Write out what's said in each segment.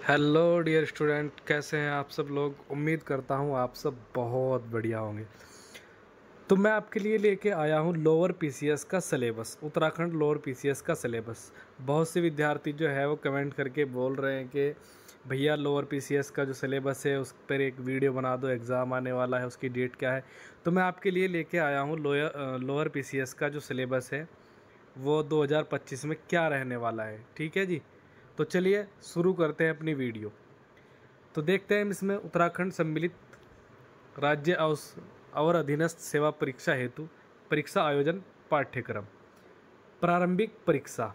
Hello dear student, कैसे हैं आप सब लोग। उम्मीद करता हूं आप सब बहुत बढ़िया होंगे। तो मैं आपके लिए लेके आया हूं लोअर पीसीएस का सिलेबस, उत्तराखंड लोअर पीसीएस का सिलेबस। बहुत से विद्यार्थी जो है वो कमेंट करके बोल रहे हैं कि भैया लोअर पीसीएस का जो सिलेबस है उस पर एक वीडियो बना दो, एग्ज़ाम आने वाला है, उसकी डेट क्या है। तो मैं आपके लिए लेके आया हूँ लोअर पीसीएस का जो सिलेबस है वो 2025 में क्या रहने वाला है। ठीक है जी, तो चलिए शुरू करते हैं अपनी वीडियो। तो देखते हैं इसमें उत्तराखंड सम्मिलित राज्य और अधीनस्थ सेवा परीक्षा हेतु परीक्षा आयोजन पाठ्यक्रम प्रारंभिक परीक्षा।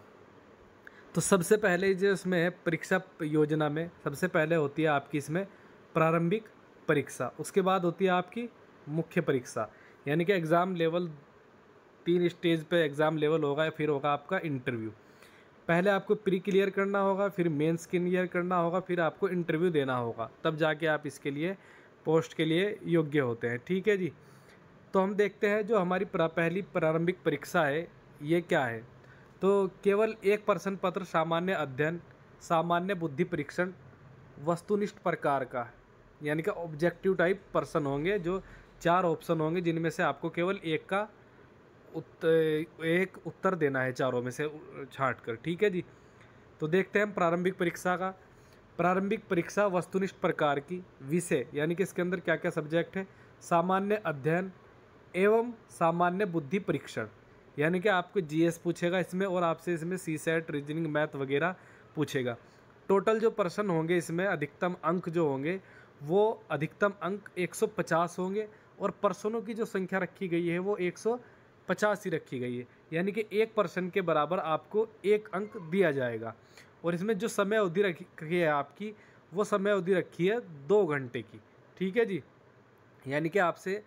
तो सबसे पहले जो इसमें है परीक्षा योजना में सबसे पहले होती है आपकी इसमें प्रारंभिक परीक्षा, उसके बाद होती है आपकी मुख्य परीक्षा, यानी कि एग्ज़ाम लेवल 3 स्टेज पे एग्ज़ाम लेवल होगा, फिर होगा आपका इंटरव्यू। पहले आपको प्री क्लियर करना होगा, फिर मेंस क्लियर करना होगा, फिर आपको इंटरव्यू देना होगा, तब जाके आप इसके लिए पोस्ट के लिए योग्य होते हैं। ठीक है जी, तो हम देखते हैं जो हमारी पहली प्रारंभिक परीक्षा है ये क्या है। तो केवल एक प्रश्न पत्र, सामान्य अध्ययन, सामान्य बुद्धि परीक्षण, वस्तुनिष्ठ प्रकार का, यानी कि ऑब्जेक्टिव टाइप प्रश्न होंगे। जो 4 ऑप्शन होंगे जिनमें से आपको केवल एक उत्तर देना है, चारों में से छांट कर। ठीक है जी, तो देखते हैं हम प्रारंभिक परीक्षा का। प्रारंभिक परीक्षा वस्तुनिष्ठ प्रकार की, विषय यानी कि इसके अंदर क्या क्या सब्जेक्ट है, सामान्य अध्ययन एवं सामान्य बुद्धि परीक्षण, यानी कि आपको जीएस पूछेगा इसमें और आपसे इसमें सी सेट, रीजनिंग, मैथ वगैरह पूछेगा। टोटल जो प्रश्न होंगे इसमें अधिकतम अंक जो होंगे वो अधिकतम अंक 150 होंगे और प्रश्नों की जो संख्या रखी गई है वो 150 ही रखी गई है, यानी कि एक प्रश्न के बराबर आपको एक अंक दिया जाएगा। और इसमें जो समय अवधि रखी है आपकी, वो समय अवधि रखी है 2 घंटे की। ठीक है जी, यानी कि आपसे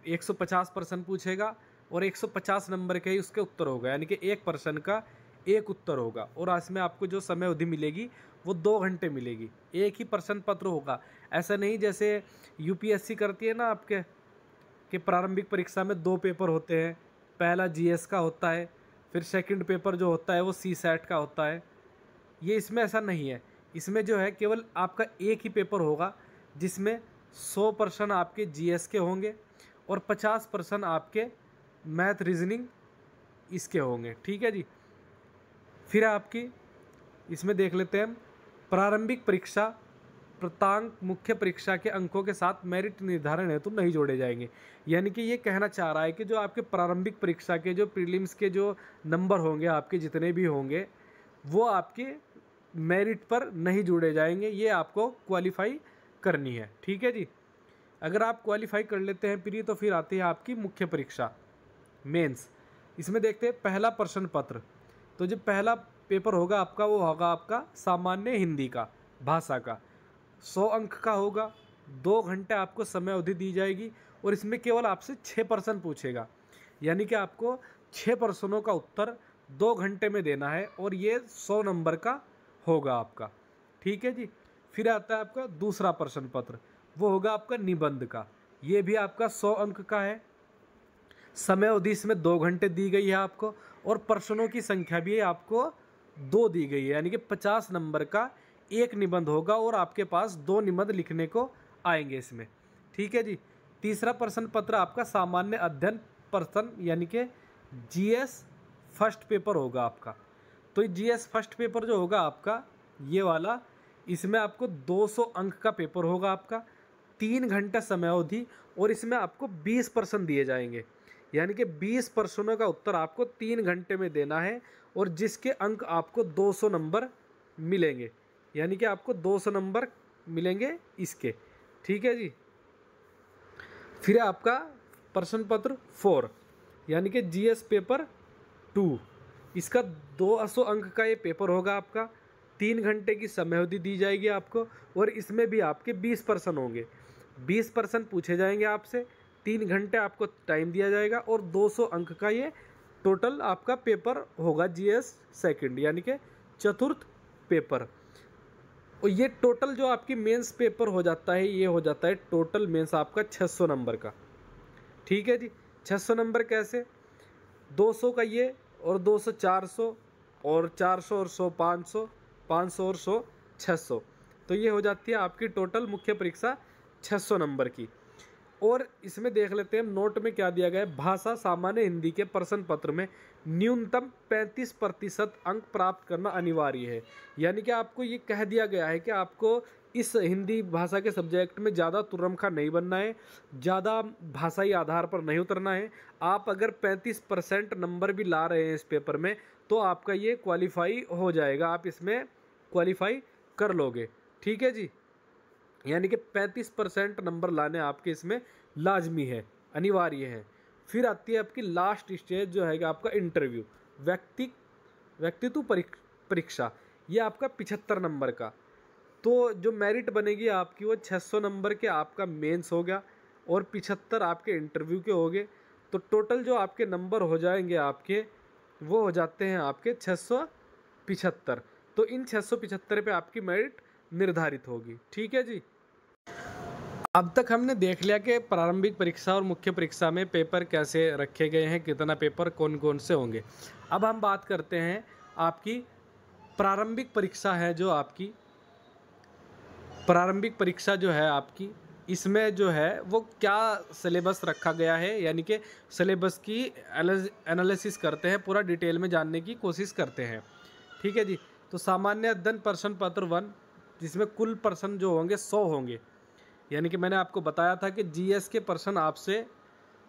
150 प्रश्न पूछेगा और 150 नंबर के ही उसके उत्तर होगा, यानी कि एक प्रश्न का एक उत्तर होगा। और इसमें आपको जो समय अवधि मिलेगी वो 2 घंटे मिलेगी, एक ही प्रश्न पत्र होगा। ऐसा नहीं जैसे यूपीएससी करती है ना आपके कि प्रारंभिक परीक्षा में 2 पेपर होते हैं, पहला जीएस का होता है, फिर सेकंड पेपर जो होता है वो सी सेट का होता है। ये इसमें ऐसा नहीं है, इसमें जो है केवल आपका एक ही पेपर होगा जिसमें 100 प्रश्न आपके जीएस के होंगे और 50 प्रश्न आपके मैथ, रीजनिंग इसके होंगे। ठीक है जी, फिर आपकी इसमें देख लेते हैं हम प्रारंभिक परीक्षा प्रतांक मुख्य परीक्षा के अंकों के साथ मेरिट निर्धारण हेतु नहीं जोड़े जाएंगे। यानी कि ये कहना चाह रहा है कि जो आपके प्रारंभिक परीक्षा के जो प्रीलिम्स के जो नंबर होंगे आपके जितने भी होंगे वो आपके मेरिट पर नहीं जोड़े जाएंगे, ये आपको क्वालिफाई करनी है। ठीक है जी, अगर आप क्वालिफाई कर लेते हैं प्री, तो फिर आती है आपकी मुख्य परीक्षा मेंस। इसमें देखते हैं पहला प्रश्न पत्र। तो जो पहला पेपर होगा आपका वो होगा आपका सामान्य हिंदी का, भाषा का, 100 अंक का होगा। 2 घंटे आपको समय अवधि दी जाएगी और इसमें केवल आपसे 6 प्रश्न पूछेगा, यानी कि आपको 6 प्रश्नों का उत्तर 2 घंटे में देना है और ये 100 नंबर का होगा आपका। ठीक है जी, फिर आता है आपका दूसरा प्रश्न पत्र, वो होगा आपका निबंध का, ये भी आपका 100 अंक का है। समय अवधि इसमें 2 घंटे दी गई है आपको और प्रश्नों की संख्या भी आपको 2 दी गई है, यानी कि 50 नंबर का एक निबंध होगा और आपके पास 2 निबंध लिखने को आएंगे इसमें। ठीक है जी, तीसरा प्रश्न पत्र आपका सामान्य अध्ययन प्रश्न, यानी कि जीएस फर्स्ट पेपर होगा आपका। तो जीएस फर्स्ट पेपर जो होगा आपका ये वाला, इसमें आपको 200 अंक का पेपर होगा आपका, 3 घंटे समय अवधि और इसमें आपको 20 प्रश्न दिए जाएंगे, यानी कि 20 प्रश्नों का उत्तर आपको 3 घंटे में देना है और जिसके अंक आपको 200 नंबर मिलेंगे, यानी कि आपको 200 नंबर मिलेंगे इसके। ठीक है जी, फिर आपका प्रश्न पत्र 4, यानी कि जीएस पेपर 2, इसका 200 अंक का ये पेपर होगा आपका, 3 घंटे की समय अवधि दी जाएगी आपको और इसमें भी आपके 20 प्रश्न होंगे, 20 प्रश्न पूछे जाएंगे आपसे, 3 घंटे आपको टाइम दिया जाएगा और 200 अंक का ये टोटल आपका पेपर होगा जीएस सेकंड, यानी कि चतुर्थ पेपर। और ये टोटल जो आपकी मेंस पेपर हो जाता है, ये हो जाता है टोटल मेंस आपका 600 नंबर का। ठीक है जी, 600 नंबर कैसे, 200 का ये और 200 400 और 400 और 100 500, 500 और 100 600, तो ये हो जाती है आपकी टोटल मुख्य परीक्षा 600 नंबर की। और इसमें देख लेते हैं नोट में क्या दिया गया है। भाषा सामान्य हिंदी के प्रश्न पत्र में न्यूनतम 35% अंक प्राप्त करना अनिवार्य है। यानी कि आपको ये कह दिया गया है कि आपको इस हिंदी भाषा के सब्जेक्ट में ज़्यादा तुर्रमखा नहीं बनना है, ज़्यादा भाषाई आधार पर नहीं उतरना है। आप अगर 35% नंबर भी ला रहे हैं इस पेपर में तो आपका ये क्वालिफाई हो जाएगा, आप इसमें क्वालिफाई कर लोगे। ठीक है जी, यानी कि 35% नंबर लाने आपके इसमें लाजमी है, अनिवार्य है। फिर आती है आपकी लास्ट स्टेज जो है आपका इंटरव्यू, व्यक्तित्व परीक्षा। ये आपका 75 नंबर का। तो जो मेरिट बनेगी आपकी वो 600 नंबर के आपका मेंस हो गया और 75 आपके इंटरव्यू के हो गए। तो टोटल जो आपके नंबर हो जाएंगे आपके वो हो जाते हैं आपके 675। तो इन 675 पे आपकी मेरिट निर्धारित होगी। ठीक है जी। अब तक हमने देख लिया कि प्रारंभिक परीक्षा और मुख्य परीक्षा में पेपर कैसे रखे गए हैं, कितना पेपर कौन कौन से होंगे। अब हम बात करते हैं आपकी प्रारंभिक परीक्षा है जो आपकी प्रारंभिक परीक्षा जो है आपकी, इसमें जो है वो क्या सिलेबस रखा गया है, यानी कि सिलेबस की एनालिसिस करते हैं, पूरा डिटेल में जानने की कोशिश करते हैं। ठीक है जी। तो सामान्य अध्ययन प्रश्न पत्र 1, जिसमें कुल प्रश्न जो होंगे 100 होंगे। यानी कि मैंने आपको बताया था कि जीएस के प्रश्न आपसे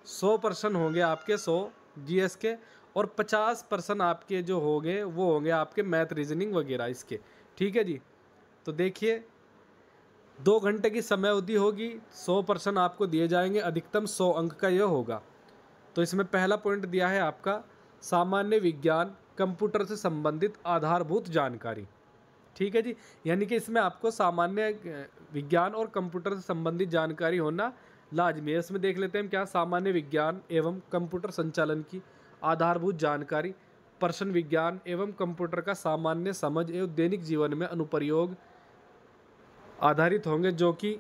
100 प्रश्न होंगे आपके 100 जीएस के, और 50 प्रश्न आपके जो होंगे वो होंगे आपके मैथ रीजनिंग वगैरह इसके। ठीक है जी। तो देखिए 2 घंटे की समय अवधि होगी, 100 प्रश्न आपको दिए जाएंगे, अधिकतम 100 अंक का यह होगा। तो इसमें पहला पॉइंट दिया है आपका सामान्य विज्ञान, कंप्यूटर से संबंधित आधारभूत जानकारी। ठीक है जी। यानी कि इसमें आपको सामान्य विज्ञान और कंप्यूटर से संबंधित जानकारी होना लाजमी है। इसमें देख लेते हैं क्या, सामान्य विज्ञान एवं कंप्यूटर संचालन की आधारभूत जानकारी, प्रश्न विज्ञान एवं कंप्यूटर का सामान्य समझ एवं दैनिक जीवन में अनुप्रयोग आधारित होंगे, जो कि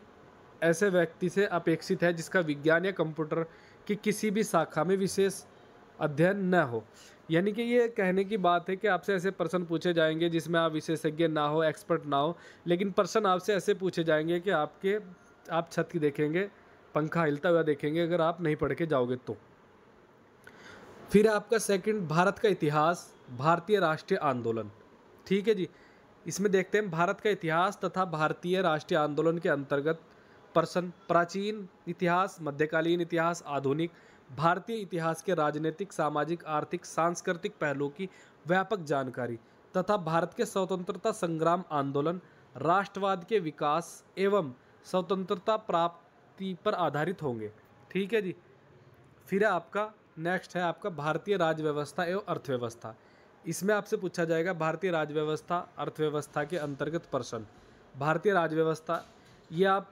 ऐसे व्यक्ति से अपेक्षित है जिसका विज्ञान या कंप्यूटर की किसी भी शाखा में विशेष अध्ययन न हो। यानी कि ये कहने की बात है कि आपसे ऐसे प्रश्न पूछे जाएंगे जिसमें आप विशेषज्ञ ना हो, एक्सपर्ट ना हो, लेकिन प्रश्न आपसे ऐसे पूछे जाएंगे कि आप छत की देखेंगे, पंखा हिलता हुआ देखेंगे अगर आप नहीं पढ़ के जाओगे तो। फिर आपका सेकंड, भारत का इतिहास, भारतीय राष्ट्रीय आंदोलन। ठीक है जी। इसमें देखते हैं भारत का इतिहास तथा भारतीय राष्ट्रीय आंदोलन के अंतर्गत प्रश्न, प्राचीन इतिहास, मध्यकालीन इतिहास, आधुनिक भारतीय इतिहास के राजनीतिक, सामाजिक, आर्थिक, सांस्कृतिक पहलुओं की व्यापक जानकारी तथा भारत के स्वतंत्रता संग्राम आंदोलन, राष्ट्रवाद के विकास एवं स्वतंत्रता प्राप्ति पर आधारित होंगे। ठीक है जी। फिर आपका नेक्स्ट है आपका भारतीय राज्य व्यवस्था एवं अर्थव्यवस्था। इसमें आपसे पूछा जाएगा भारतीय राज्य व्यवस्था, अर्थव्यवस्था के अंतर्गत प्रश्न। भारतीय राज्य व्यवस्था ये आप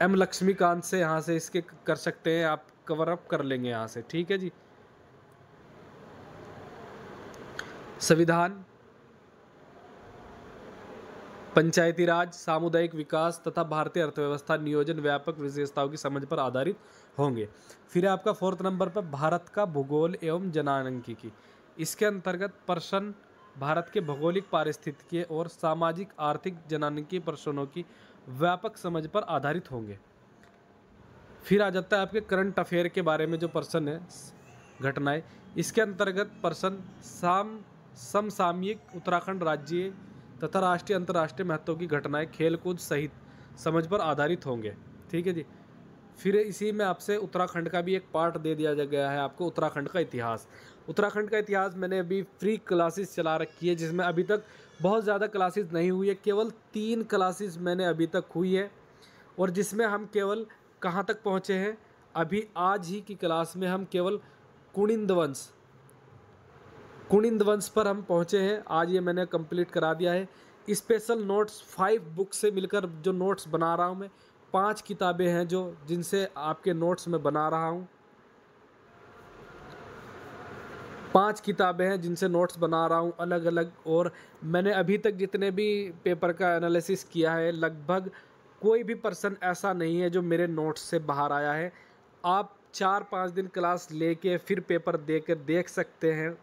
एम लक्ष्मीकांत से यहाँ से इसके कर सकते हैं, आप कवर अप कर लेंगे यहाँ से। ठीक है जी। संविधान, पंचायती राज, सामुदायिक विकास तथा भारतीय अर्थव्यवस्था नियोजन व्यापक विशेषताओं की समझ पर आधारित होंगे। फिर आपका 4th नंबर पर भारत का भूगोल एवं जनांकीकी। इसके अंतर्गत प्रश्न भारत के भौगोलिक, पारिस्थितिकीय और सामाजिक, आर्थिक, जनांकीय प्रश्नों की व्यापक समझ पर आधारित होंगे। फिर आ जाता है आपके करंट अफेयर के बारे में जो प्रश्न है, घटनाएं। इसके अंतर्गत प्रश्न समसामयिक, उत्तराखंड राज्य तथा राष्ट्रीय अंतर्राष्ट्रीय महत्व की घटनाएं, खेलकूद सहित समझ पर आधारित होंगे। ठीक है जी। फिर इसी में आपसे उत्तराखंड का भी एक पार्ट दे दिया गया है आपको, उत्तराखंड का इतिहास। उत्तराखंड का इतिहास मैंने अभी फ्री क्लासेस चला रखी है, जिसमें अभी तक बहुत ज़्यादा क्लासेस नहीं हुई है, केवल 3 क्लासेस मैंने अभी तक हुई है, और जिसमें हम केवल कहाँ तक पहुँचे हैं, अभी आज ही की क्लास में हम केवल कुनिंद वंश पर हम पहुँचे हैं। आज ये मैंने कंप्लीट करा दिया है। स्पेशल नोट्स 5 बुक से मिलकर जो नोट्स बना रहा हूँ मैं, 5 किताबें हैं जिनसे आपके नोट्स में बना रहा हूँ। 5 किताबें हैं जिनसे नोट्स बना रहा हूँ अलग अलग। और मैंने अभी तक जितने भी पेपर का एनालिसिस किया है, लगभग कोई भी पर्सन ऐसा नहीं है जो मेरे नोट्स से बाहर आया है। आप 4-5 दिन क्लास लेके फिर पेपर देकर देख सकते हैं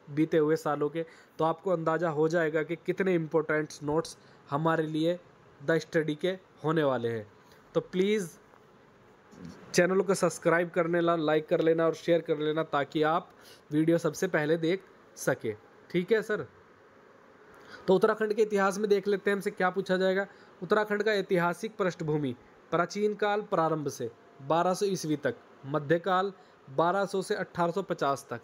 बीते हुए सालों के, तो आपको अंदाज़ा हो जाएगा कि कितने इम्पोर्टेंट नोट्स हमारे लिए द स्टडी के होने वाले हैं। तो प्लीज़ चैनल को सब्सक्राइब करने ला, लाइक कर लेना और शेयर कर लेना ताकि आप वीडियो सबसे पहले देख सके। ठीक है सर। तो उत्तराखंड के इतिहास में देख लेते हैं हमसे क्या पूछा जाएगा। उत्तराखंड का ऐतिहासिक पृष्ठभूमि प्राचीन काल प्रारंभ से 1200 ईस्वी तक, मध्यकाल 1200 से 1850 तक।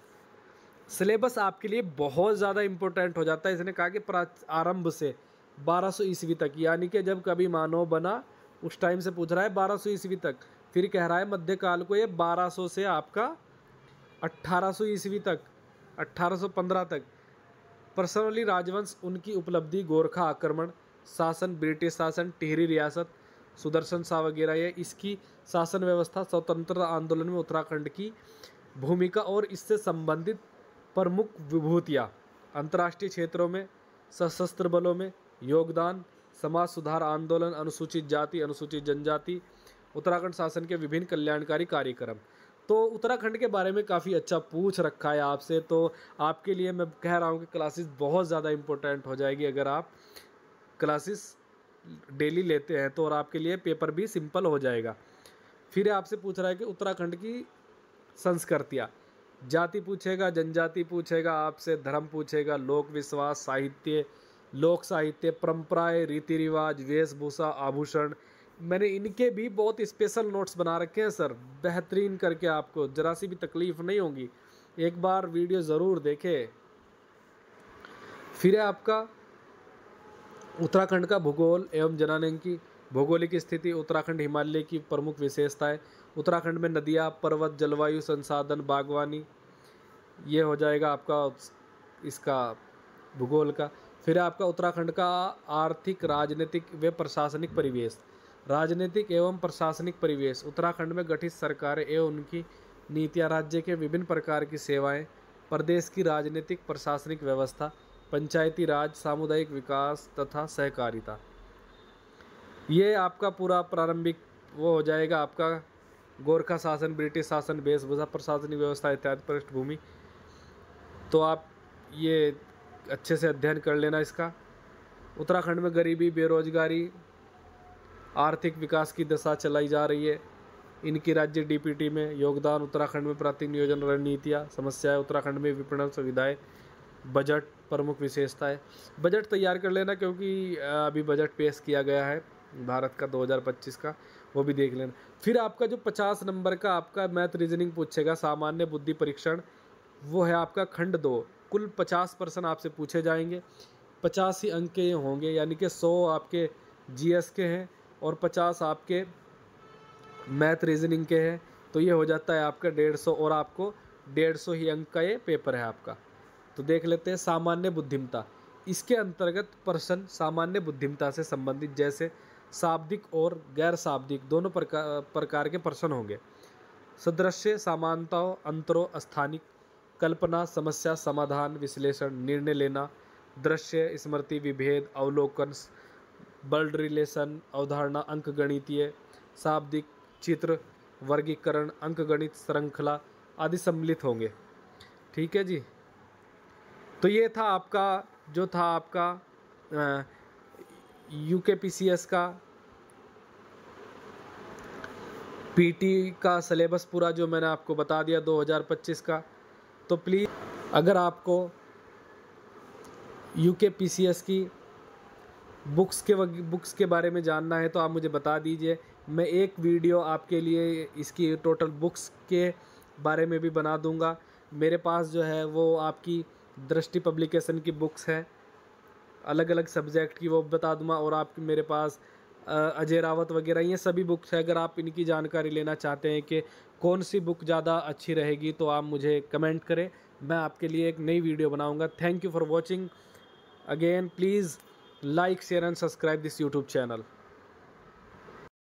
सिलेबस आपके लिए बहुत ज़्यादा इम्पोर्टेंट हो जाता है। इसने कहा कि आरंभ से 1200 ईस्वी तक, यानी कि जब कभी मानव बना उस टाइम से पूछ रहा है 1200 ईस्वी तक। फिर कह रहा है मध्यकाल को ये 1200 से आपका 1800 ईस्वी तक, 1815 तक। पर्सनली राजवंश, उनकी उपलब्धि, गोरखा आक्रमण, शासन, ब्रिटिश शासन, टिहरी रियासत, सुदर्शन शाह वगैरह, ये इसकी शासन व्यवस्था, स्वतंत्रता आंदोलन में उत्तराखंड की भूमिका और इससे संबंधित प्रमुख विभूतियाँ, अंतर्राष्ट्रीय क्षेत्रों में सशस्त्र बलों में योगदान, समाज सुधार आंदोलन, अनुसूचित जाति अनुसूचित जनजाति, उत्तराखंड शासन के विभिन्न कल्याणकारी कार्यक्रम। तो उत्तराखंड के बारे में काफ़ी अच्छा पूछ रखा है आपसे। तो आपके लिए मैं कह रहा हूँ कि क्लासेस बहुत ज़्यादा इम्पोर्टेंट हो जाएगी अगर आप क्लासेस डेली लेते हैं तो, और आपके लिए पेपर भी सिंपल हो जाएगा। फिर आपसे पूछ रहा है कि उत्तराखंड की संस्कृतियाँ, जाति पूछेगा, जनजाति पूछेगा आपसे, धर्म पूछेगा, लोक विश्वास, साहित्य, लोक साहित्य, परंपराएं, रीति रिवाज, वेशभूषा, आभूषण। मैंने इनके भी बहुत स्पेशल नोट्स बना रखे हैं सर, बेहतरीन करके, आपको जरा सी भी तकलीफ नहीं होगी। एक बार वीडियो ज़रूर देखें। फिर है आपका उत्तराखंड का भूगोल एवं जनांकी, भौगोलिक स्थिति, उत्तराखंड हिमालय की प्रमुख विशेषताएं, उत्तराखंड में नदियाँ, पर्वत, जलवायु, संसाधन, बागवानी, ये हो जाएगा आपका इसका भूगोल का। फिर आपका उत्तराखंड का आर्थिक, राजनीतिक व प्रशासनिक परिवेश, राजनीतिक एवं प्रशासनिक परिवेश, उत्तराखंड में गठित सरकारें एवं उनकी नीतियाँ, राज्य के विभिन्न प्रकार की सेवाएं, प्रदेश की राजनीतिक प्रशासनिक व्यवस्था, पंचायती राज, सामुदायिक विकास तथा सहकारिता। ये आपका पूरा प्रारंभिक वो हो जाएगा आपका गोरखा शासन, ब्रिटिश शासन, वेशभूषा, प्रशासनिक व्यवस्था इत्यादि पृष्ठभूमि। तो आप ये अच्छे से अध्ययन कर लेना इसका। उत्तराखंड में गरीबी, बेरोजगारी, आर्थिक विकास की दशा चलाई जा रही है, इनकी राज्य डीपीटी में योगदान, उत्तराखंड में प्राथमिक नियोजन रणनीतियाँ, समस्याएं, उत्तराखंड में विपणन सुविधाएं, बजट, प्रमुख विशेषताएं। बजट तैयार कर लेना क्योंकि अभी बजट पेश किया गया है भारत का 2025 का, वो भी देख लेना। फिर आपका जो 50 नंबर का आपका मैथ रीजनिंग पूछेगा, सामान्य बुद्धि परीक्षण, वो है आपका खंड 2। कुल 50 प्रश्न आपसे पूछे जाएंगे, 50 ही अंक के होंगे, यानी कि 100 आपके जीएस के हैं और 50 आपके मैथ रीजनिंग के हैं। तो ये हो जाता है आपका 150, और आपको 150 ही अंक का ये पेपर है आपका। तो देख लेते हैं सामान्य बुद्धिमत्ता। इसके अंतर्गत प्रश्न सामान्य बुद्धिमत्ता से संबंधित जैसे शाब्दिक और गैर शाब्दिक दोनों प्रकार के प्रश्न होंगे। सदृश्य, समानताओं, अंतरों, स्थानिक, कल्पना, समस्या समाधान, विश्लेषण, निर्णय लेना, दृश्य, स्मृति, विभेद, अवलोकन, वर्ड रिलेशन, अवधारणा, अंकगणितीय, शाब्दिक, चित्र, वर्गीकरण, अंकगणित, श्रृंखला आदि सम्मिलित होंगे। ठीक है जी। तो ये था आपका जो था आपका यूकेपीसीएस का पीटी का सिलेबस पूरा जो मैंने आपको बता दिया 2025 का। तो प्लीज़ अगर आपको यूकेपीसीएस की बुक्स के बारे में जानना है तो आप मुझे बता दीजिए। मैं एक वीडियो आपके लिए इसकी टोटल बुक्स के बारे में भी बना दूंगा। मेरे पास जो है वो आपकी दृष्टि पब्लिकेशन की बुक्स है, अलग अलग सब्जेक्ट की, वो बता दूंगा। और आपके मेरे पास अजय रावत वगैरह ये सभी बुक्स है। अगर आप इनकी जानकारी लेना चाहते हैं कि कौन सी बुक ज़्यादा अच्छी रहेगी तो आप मुझे कमेंट करें, मैं आपके लिए एक नई वीडियो बनाऊंगा। Thank you for watching again. Please like, share and subscribe this YouTube channel.